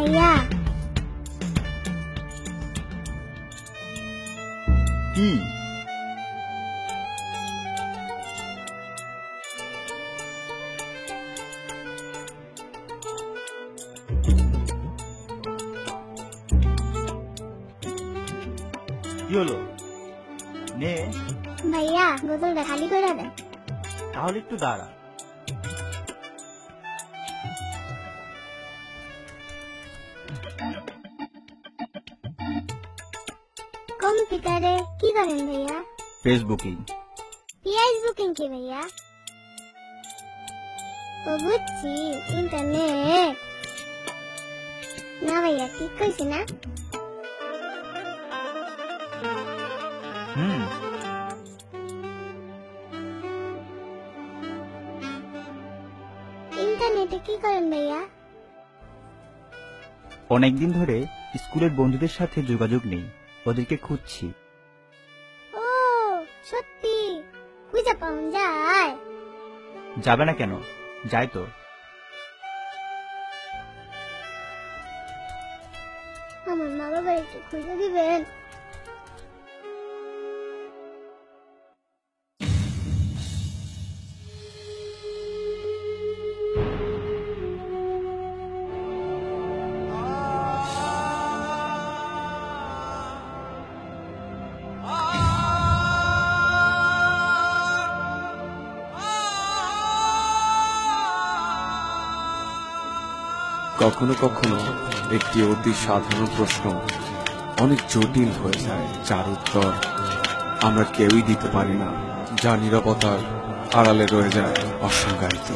ভাইয়া কি? কি হলো? নে, ভাইয়া বোতলটা খালি করে দেন। তাহলে একটু দাঁড়া। কম্পিউটারে কি করেন ভাইয়া? ফেসবুকিং। পিআইস বুকিং কি ভাইয়া? ও বুঝছি, ইন্টারনেট। না ভাইয়া ঠিক কইছি না? হুম, ইন্টারনেটে কি করেন ভাইয়া? অনেকদিন ধরে স্কুলের বন্ধুদের সাথে যোগাযোগ নেই, ওদেরকে খুঁজছি। ও সত্যি, খুঁজে পাওয়া যায়? যাবে না কেন? যাই তো। আমার মা বাবার একটু খুঁজে দিবেন? কখনো কখনো একটি অতি সাধারণ প্রশ্ন অনেক জটিল হয়ে যায়, যার উত্তর আমরা কেউই দিতে পারি না, যা নীরবতার আড়ালে রয়ে যায় অসংজ্ঞায়িত।